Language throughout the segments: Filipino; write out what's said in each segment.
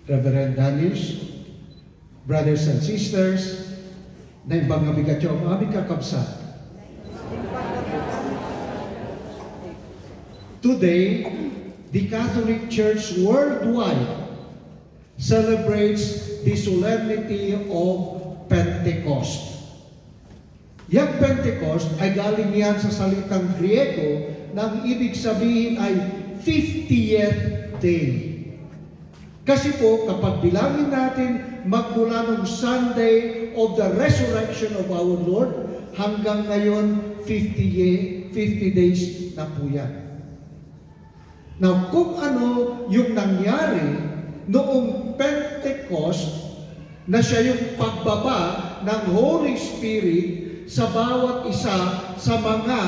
Reverend Danish, brothers and sisters, na ibang abigat yung aming kakabsat. Today, the Catholic Church worldwide celebrates the solemnity of Pentecost. Yang Pentecost ay galing yan sa salitang Griego na ang ibig sabihin ay 50th day. Kasi po, kapag bilangin natin magmula ng Sunday of the resurrection of our Lord, hanggang ngayon, 50 days na po yan. Now, kung ano yung nangyari noong Pentecost, na siya yung pagbaba ng Holy Spirit sa bawat isa sa mga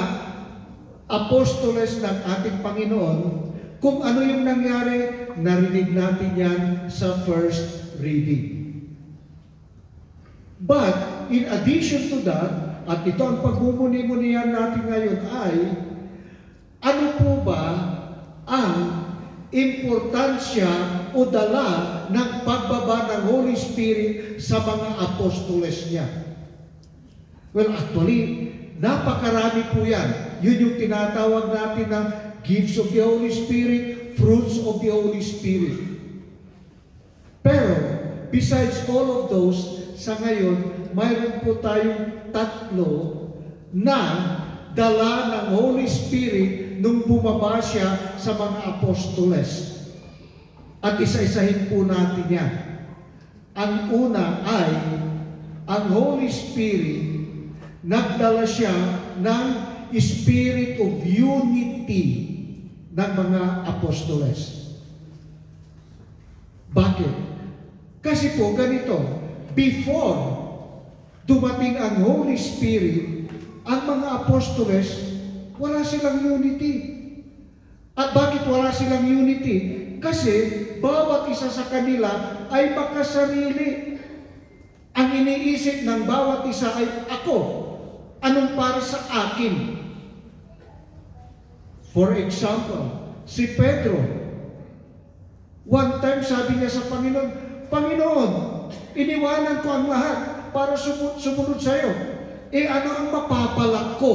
apostoles ng ating Panginoon, kung ano yung nangyari, narinig natin yan sa first reading. But, in addition to that, at ito ang pagmumuni-munihan natin ngayon ay, ano po ba ang importansya o dala ng pagbaba ng Holy Spirit sa mga apostoles niya? Well, actually, napakarami po yan. Yun yung tinatawag natin na gifts of the Holy Spirit, fruits of the Holy Spirit. Pero, besides all of those, sa ngayon, mayroon po tayong tatlo na dala ng Holy Spirit nung bumaba siya sa mga apostoles. At isa-isahin po natin yan. Ang una ay, ang Holy Spirit, nagdala siya ng Spirit of unity ng mga apostoles. Bakit? Kasi po ganito, before dumating ang Holy Spirit, ang mga apostoles, wala silang unity. At bakit wala silang unity? Kasi bawat isa sa kanila ay makasarili. Ang iniisip ng bawat isa ay ako. Anong para sa akin? For example, si Pedro, one time sabi niya sa Panginoon, Panginoon, iniwanan ko ang lahat para sumunod sa iyo. Ano ang mapapalak ko?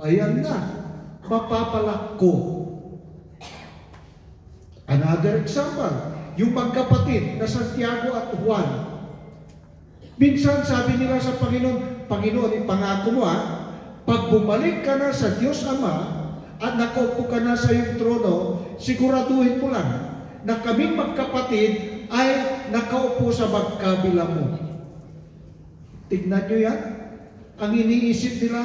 Ayan na, mapapalak ko. Another example, yung magkapatid na Santiago at Juan. Minsan sabi nila sa Panginoon, Panginoon, ipangako mo pag bumalik ka na sa Diyos Ama at nakaupo ka na sa iyong trono, siguraduhin mo lang na kaming magkapatid ay nakaupo sa magkabila mo. Tignan nyo yan. Ang iniisip nila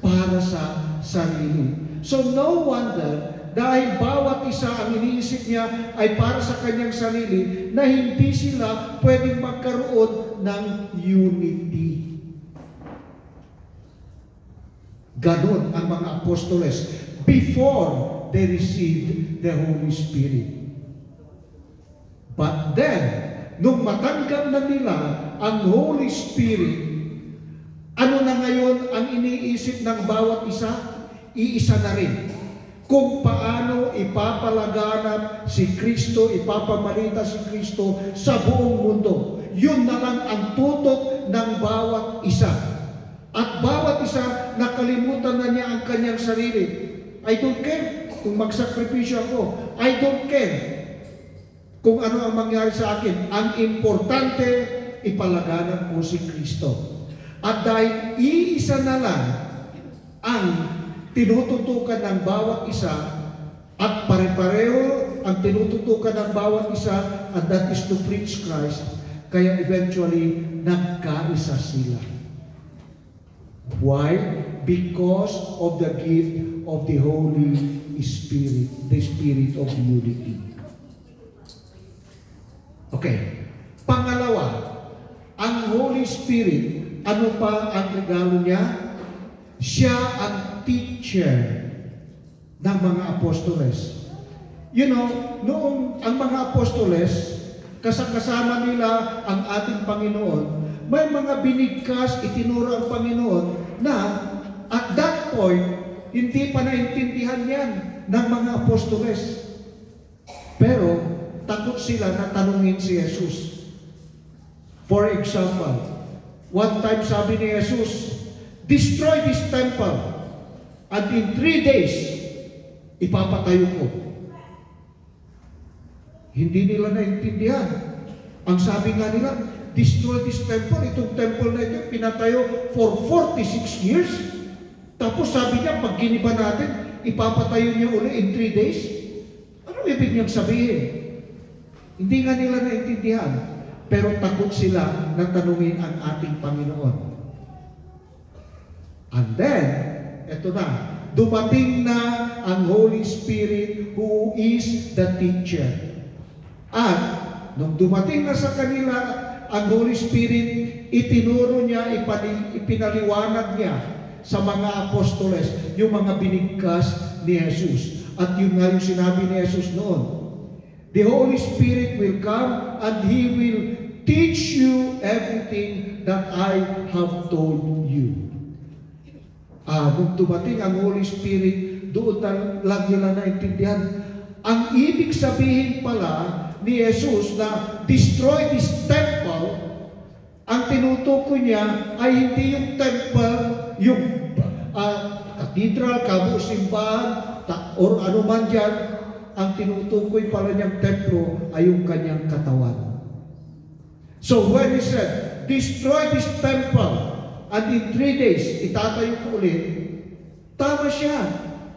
para sa sarili. So no wonder, dahil bawat isa ang iniisip niya ay para sa kanyang sarili, na hindi sila pwedeng magkaroon ng unity. Ganon ang mga apostoles before they received the Holy Spirit. But then, nung matanggap na nila ang Holy Spirit, ano na ngayon ang iniisip ng bawat isa? Iisa na rin. Kung paano ipapalaganap si Kristo, ipapamalita si Kristo sa buong mundo. Yun na lang ang tutok ng bawat isa. At bawat isa, nakalimutan na niya ang kanyang sarili. I don't care kung magsakripisyo ako. I don't care kung ano ang mangyari sa akin. Ang importante, ipalaganap ko si Kristo. At dahil iisa na lang ang tinututukan ng bawat isa, at pare-pareho ang tinututukan ng bawat isa, and that is to preach Christ, kaya eventually nagkaisa sila. Why? Because of the gift of the Holy Spirit, the Spirit of unity. Okay. Pangalawa, ang Holy Spirit, ano pa ang regalo niya? Siya ang teacher ng mga apostoles. You know, noong ang mga apostoles, kasama nila ang ating Panginoon, may mga binigkas itinuro ang Panginoon na at that point, hindi pa naintindihan yan ng mga apostoles. Pero, takot sila na tanungin si Jesus. For example, one time sabi ni Jesus, destroy this temple, and in 3 days, ipapatayo ko. Hindi nila naintindihan. Ang sabi nga nila, destroy this temple. Itong temple na ito, pinatayo for 46 years. Tapos sabi niya, pag giniba natin, ipapatayo niya uli in 3 days. Ano ibig niyang sabihin? Hindi nga nila naintindihan. Pero takot sila na tanungin ang ating Panginoon. And then, eto na, dumating na ang Holy Spirit who is the teacher. At nung dumating na sa kanila ang Holy Spirit, itinuro niya, ipinaliwanag niya sa mga apostoles yung mga binigkas ni Jesus. At yun nga yung sinabi ni Jesus noon. The Holy Spirit will come and He will teach you everything that I have told you. Nung dumating ang Holy Spirit, doon lang nila naintindihan. Ang ibig sabihin pala ni Jesus na destroy this temple, ang tinutukoy niya ay hindi yung temple, yung cathedral, kabu-simbahan, or ano man dyan. Ang tinutukoy pala niyang templo ay yung kanyang katawan. So when He said, destroy this temple, and in 3 days, itatayo ko ulit, tama siya.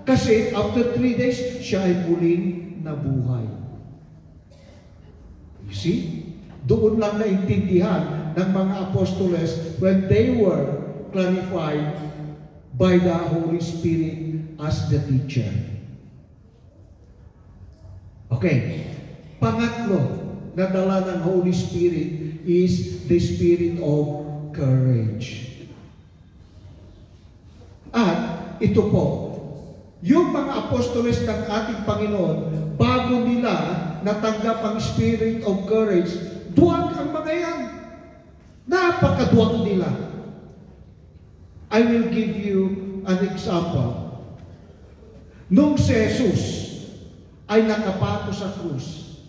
Kasi after 3 days, siya ay muling nabuhay. You see? Doon lang naintindihan ng mga apostoles when they were clarified by the Holy Spirit as the teacher. Okay. Pangatlo na dala ng Holy Spirit is the spirit of courage. At ito po, yung mga apostoles ng ating Panginoon, bago nila natanggap ang spirit of courage, duwag ang mga yan. Napakaduwag nila. I will give you an example. Nung si Jesus ay nakapato sa krus,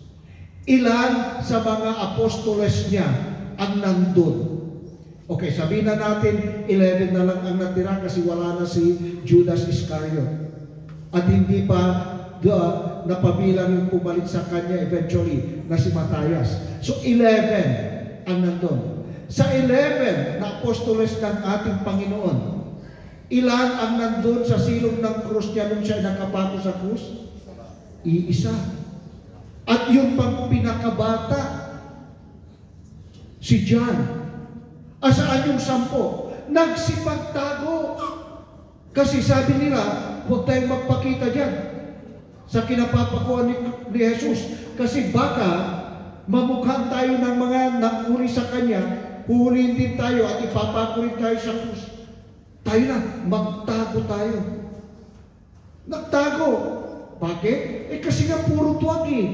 ilan sa mga apostoles niya ang nandun? Okay, sabihin na natin, 11 na lang ang natira kasi wala na si Judas Iscariot. At hindi pa napabilang yung pumalit sa kanya eventually na si Matthias. So 11 ang nandun. Sa 11 na apostoles ng ating Panginoon, ilan ang nandun sa silong ng krus niya nung siya nakapato sa krus? Iisa. At yung pang pinakabata, si John. Asaan yung 10? Nagsipagtago. Kasi sabi nila, huwag tayong magpakita dyan sa kinapapakuan ni Jesus. Kasi baka mamukhaan tayo ng mga nakuli sa Kanya, huhulihin din tayo at ipapakurin tayo sa krus. Tayo na, magtago tayo. Nagtago. Bakit? Kasi nga puro tuwag eh.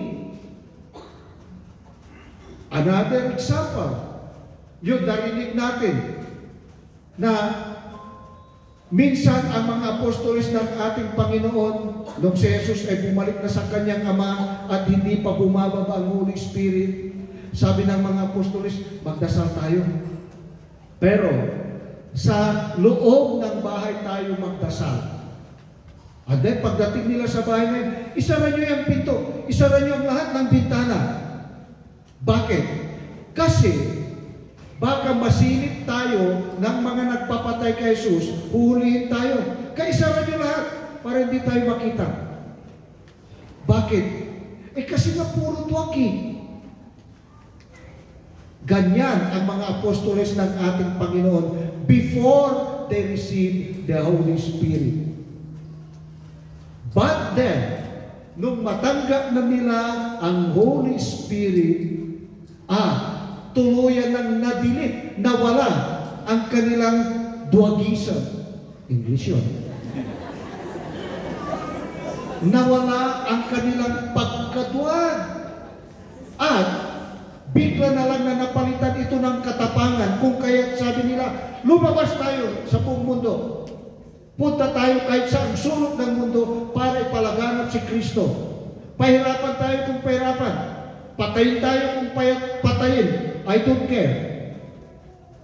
Another example, yung narinig natin na minsan ang mga apostoles ng ating Panginoon, nung si Jesus ay bumalik na sa kanyang Ama at hindi pa bumababa ang Holy Spirit, sabi ng mga apostoles, magdasal tayo. Pero sa loob ng bahay tayo magdasal. At then pagdating nila sa bahay na, isara nyo yung pinto, isara nyo ang lahat ng bintana. Bakit? Kasi baka masilip tayo ng mga nagpapatay kay Jesus, huhulihin tayo. Kaya isara nyo lahat para hindi tayo makita. Bakit? Kasi nga puro tuwag eh. Ganyan ang mga apostoles ng ating Panginoon before they receive the Holy Spirit. But then, nung matanggap na nila ang Holy Spirit, tuluyan ng nadilit, nawala ang kanilang duwagisan. English yun. Nawala ang kanilang pagkaduwag. At bigla na lang na napalitan ito ng katapangan. Kung kaya sabi nila, lumabas tayo sa buong mundo. Punta tayo kahit sa sulok ng mundo para ipalaganap si Kristo. Pahirapan tayo kung pahirapan. Patayin tayo kung patayin. I don't care.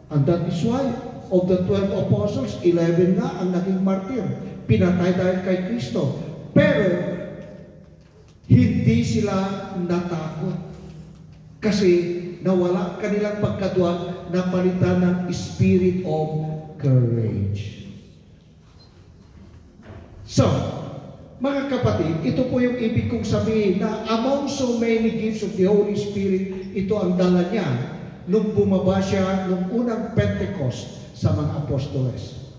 And that is why, of the 12 apostles, 11 na ang naging martir. Pinatay dahil kay Kristo. Pero, hindi sila natakot. Kasi, nawala kanilang pagkatwag na palitan ng spirit of courage. So, mga kapatid, ito po yung ibig kong sabihin na among so many gifts of the Holy Spirit, ito ang dala niya nung bumaba siya nung unang Pentecost sa mga apostoles.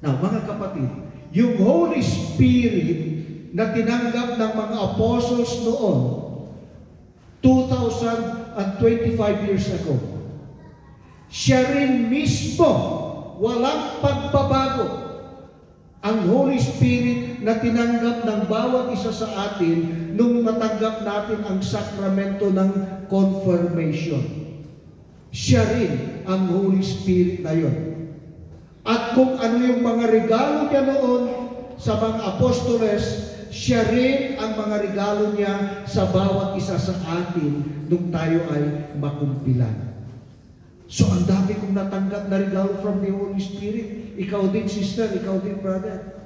Now, mga kapatid, yung Holy Spirit na tinanggap ng mga apostles noon, 2,025 years ago, siya rin mismo, walang pagbabago. Ang Holy Spirit na tinanggap ng bawat isa sa atin nung matanggap natin ang sakramento ng confirmation. Siya rin ang Holy Spirit na yun. At kung ano yung mga regalo niya noon sa mga apostoles, siya rin ang mga regalo niya sa bawat isa sa atin nung tayo ay makumpilan. So, ang dami kong natanggap na regalo from the Holy Spirit. Ikaw din, sister. Ikaw din, brother.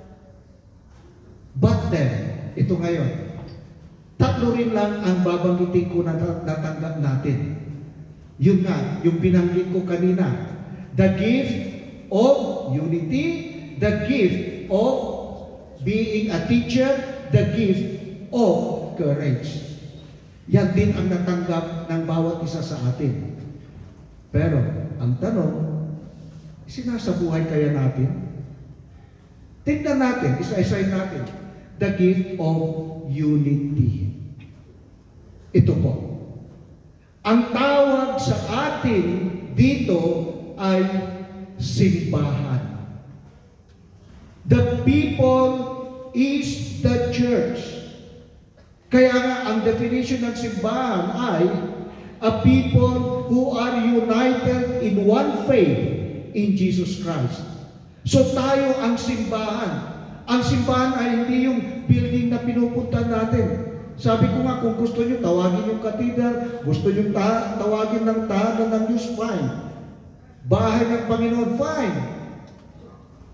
But then, ito ngayon, tatlo rin lang ang babanggitin ko na natanggap natin. Yun nga, yung binanggit ko kanina. The gift of unity, the gift of being a teacher, the gift of courage. Yan din ang natanggap ng bawat isa sa atin. Pero, ang tanong, sinasabuhay kaya natin? Tignan natin, isa-isayin natin, the gift of unity. Ito po. Ang tawag sa atin dito ay simbahan. The people is the church. Kaya nga, ang definition ng simbahan ay a people who are united in one faith in Jesus Christ. So tayo ang simbahan. Ang simbahan ay hindi yung building na pinupunta natin. Sabi ko nga, kung gusto nyo, tawagin yung cathedral, gusto nyo tawagin ng tahanan ng Diyos, fine. Bahay ng Panginoon, fine.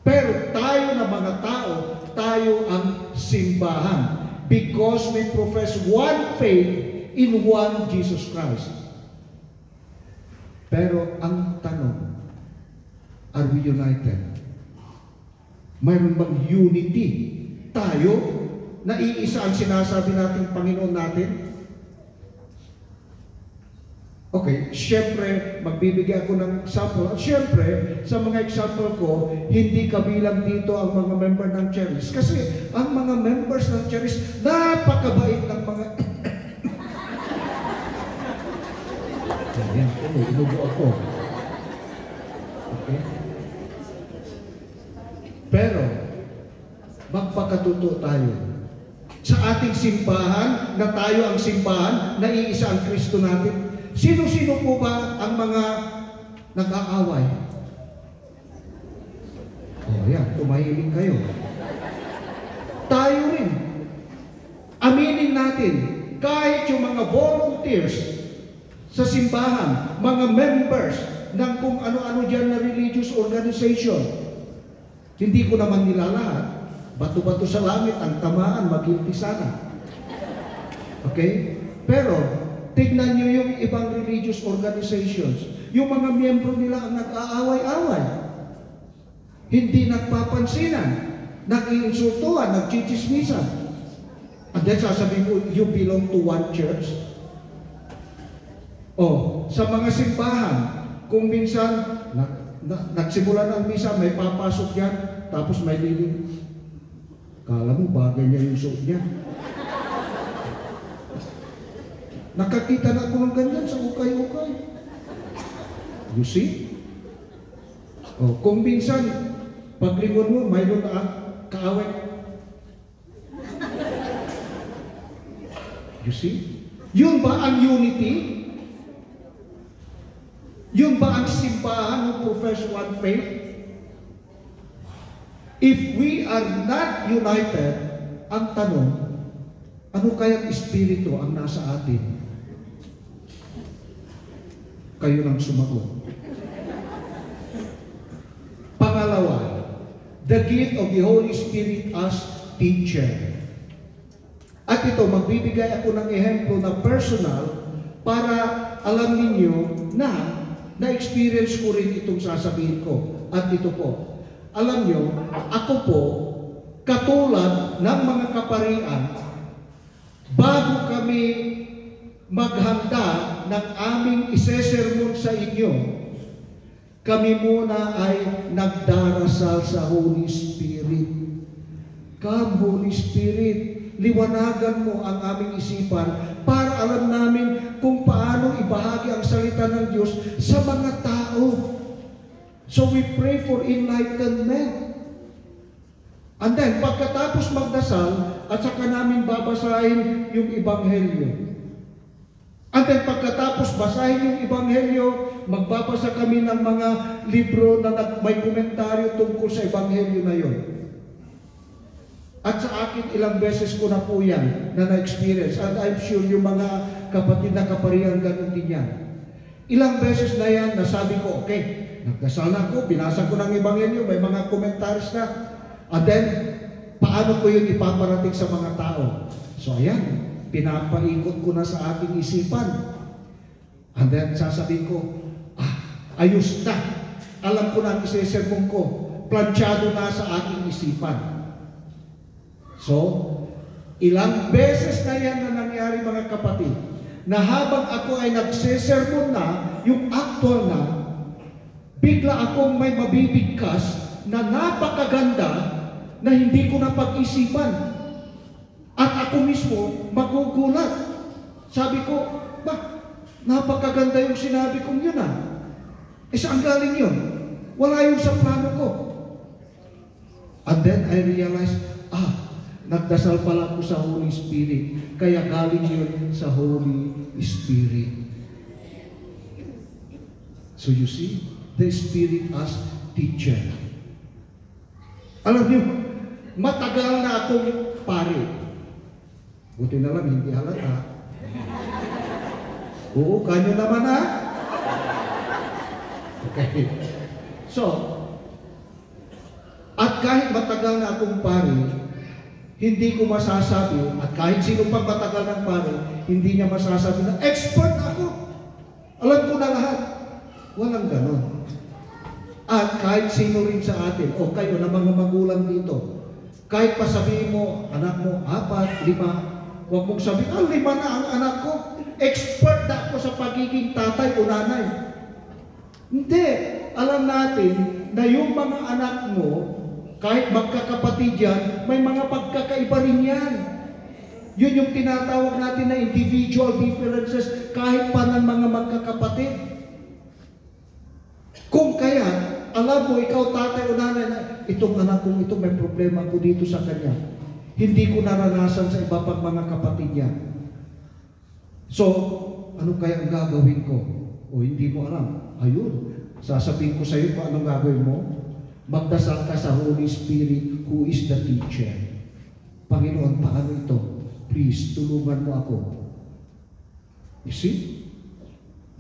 Pero tayo na mga tao, tayo ang simbahan. Because we profess one faith in one Jesus Christ. Pero ang tanong, are we united? Mayroon bang unity? Tayo, na iisa ang sinasabi natin Panginoon natin? Okay, syempre, magbibigay ako ng example. At syempre, sa mga example ko, hindi kabilang dito ang mga member ng Charis. Kasi ang mga members ng Charis, napakabait ng mga... Ayan, inubo ako. Okay? Pero, magpakatuto tayo. Sa ating simbahan, na tayo ang simbahan, na iisa ang Kristo natin. Sino-sino po ba ang mga nag-aaway? Oh, yan, tumahimik kayo. Tayo rin. Aminin natin, kahit yung mga volunteers sa simbahan, mga members ng kung ano-ano dyan na religious organization, hindi ko naman nilalahat. Bato-bato sa langit, ang tamaan, maghilti sana. Okay? Pero, tignan nyo yung ibang religious organizations. Yung mga miyembro nila ang nag-aaway-away. Hindi nagpapansinan. Nag-iinsultuhan, nagchichismisan. And then sasabihin mo, you belong to one church. O, sa mga simbahan, kung minsan, nagsimula ng misa, may papasok yan, tapos may lilim. Kala mo, bagay niya yung suot niya. Nakakita na ako ng ganyan sa ukay-ukay. You see? O, kung minsan, paglingon mo, mayroon na kaaway. You see? Yun ba ang unity? Yun ba ang simbahan ng profess one faith? If we are not united, ang tanong, Ano kayang espiritu ang nasa atin? Kayo lang sumagot. Pangalawa, the gift of the Holy Spirit as teacher. At ito, magbibigay ako ng ehemplo na personal para alam ninyo na na-experience ko rin itong sasabihin ko. At ito po, alam nyo, ako po, katulad ng mga kaparian, bago kami maghanda ng aming isesermon sa inyo, kami muna ay nagdarasal sa Holy Spirit. Come, Holy Spirit, liwanagan mo ang aming isipan para alam namin kung paano ibahagi ang salita ng Diyos sa mga tao. So we pray for enlightenment. And then, pagkatapos magdasal, at saka namin babasahin yung Ebanghelyo. And then, pagkatapos basahin yung Ebanghelyo, magbabasa kami ng mga libro na may komentaryo tungkol sa Ebanghelyo na yun. At sa akin, ilang beses ko na po yan na na-experience. And I'm sure yung mga kapatid na kaparihan, ganun din yan. Ilang beses na yan, nasabi ko, okay, nagdasal na ako, binasa ko ng Ebanghelyo, may mga commentaries na. And then, paano ko yun ipaparating sa mga tao? So, ayan, pinapaikot ko na sa aking isipan. And then, sasabihin ko, ayos na. Alam ko na ang isesermon ko. Planchado na sa aking isipan. So, ilang beses na yan na nangyari mga kapatid, na habang ako ay nagsesermon na, yung actual na, bigla akong may mabibigkas na napakaganda na hindi ko napag-isipan. At ako mismo magugulat. Sabi ko, napakaganda yung sinabi kong yun saan galing yun? Wala yun sa plano ko. And then I realized, nagdasal pala ako sa Holy Spirit. Kaya galing yun sa Holy Spirit. So you see, the Spirit as teacher. Alam niyo, matagal na akong pare. Buti na lang, hindi halata. Oo, kanyo naman Okay. So, at kahit matagal na akong pare, hindi ko masasabi, at kahit sino pang matagal ng pare, hindi niya masasabi na expert ako. Alam ko na lahat. Walang ganon. At kahit sino rin sa atin, o kayo na mga magulang dito, kahit pa sabihin mo, anak mo, 4, 5, huwag mong sabihin, 5 na ang anak ko. Expert na ako sa pagiging tatay o nanay. Hindi. Alam natin na yung mga anak mo, kahit magkakapatid yan, may mga pagkakaiba rin yan. Yun yung tinatawag natin na individual differences kahit pa ng mga magkakapatid. Kung kaya, alam mo, ikaw tatay o nanay na itong anak kong ito may problema ko dito sa kanya. Hindi ko naranasan sa iba pang mga kapatid niya. So, ano kaya ang gagawin ko? O hindi mo alam. Ayun, sasabihin ko sa iyo kung anong gagawin mo. Magdasal ka sa Holy Spirit who is the teacher. Panginoon, paano ito? Please, tulungan mo ako. You see?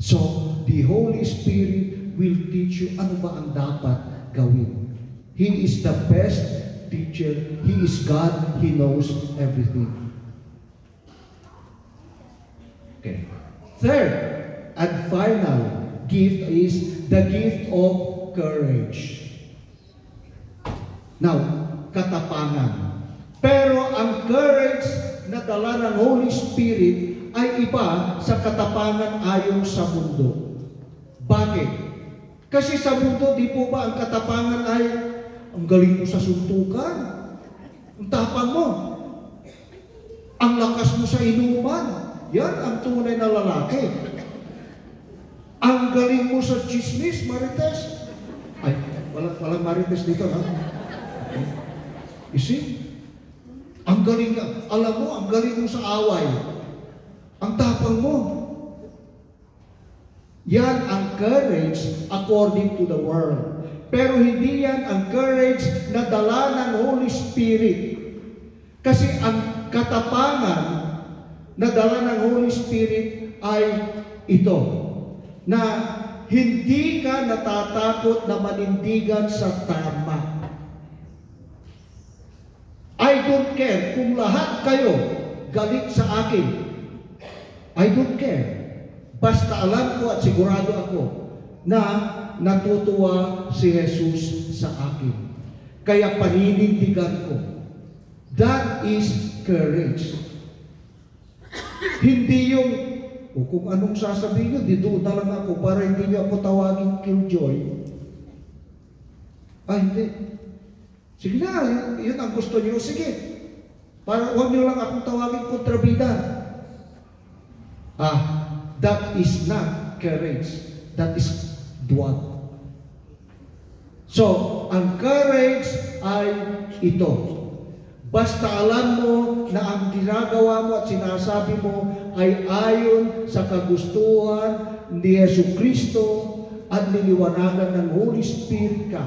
So, the Holy Spirit will teach you ano ba ang dapat gawin. He is the best teacher. He is God. He knows everything. Okay. Third and final gift is the gift of courage. Now, katapangan. Pero ang courage na dala ng Holy Spirit ay iba sa katapangan ayon sa mundo. Bakit? Kasi sa mundo, di po ba ang katapangan ay ang galing mo sa suntukan, ang tapang mo, ang lakas mo sa inuman, yan ang tunay na lalaki. Ang galing mo sa chismis, marites. Ay, walang marites dito, ha? You see? Ang galing, alam mo, ang galing mo sa away. Ang tapang mo. Yan ang courage according to the world. Pero hindi yan ang courage na dala ng Holy Spirit. Kasi ang katapangan na dala ng Holy Spirit ay ito, na hindi ka natatakot na manindigan sa tama. I don't care kung lahat kayo galit sa akin. I don't care. Basta alam ko at sigurado ako na natutuwa si Jesus sa akin. Kaya paninindigan ko. That is courage. Hindi yung, kung anong sasabihin nyo, dito na lang ako para hindi nyo ako tawagin killjoy. Hindi. Sige na, yun ang gusto nyo. Sige. Para huwag nyo lang akong tawagin kontrabida. That is not courage. That is duwag. So, ang courage ay ito. Basta alam mo na ang ginagawa mo at sinasabi mo ay ayon sa kagustuhan ni Jesucristo at niliwanagan ng Holy Spirit ka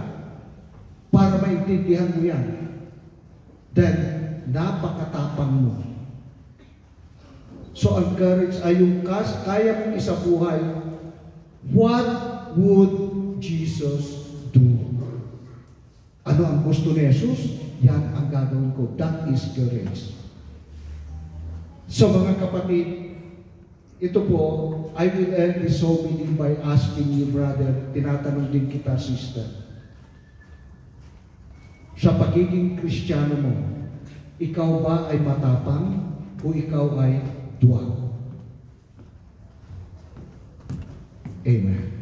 para maintindihan mo yan. Then, napakatapang mo. So, ang courage ay yung kaya mong isabuhay. What would Jesus do? Ano ang gusto ni Jesus? Yan ang gagawin ko. That is courage. So mga kapatid, ito po, I will end this whole meeting by asking you, brother, tinatanong din kita, sister, sa pagiging Kristiyano mo, ikaw ba ay matapang o ikaw ay duwag? Amen.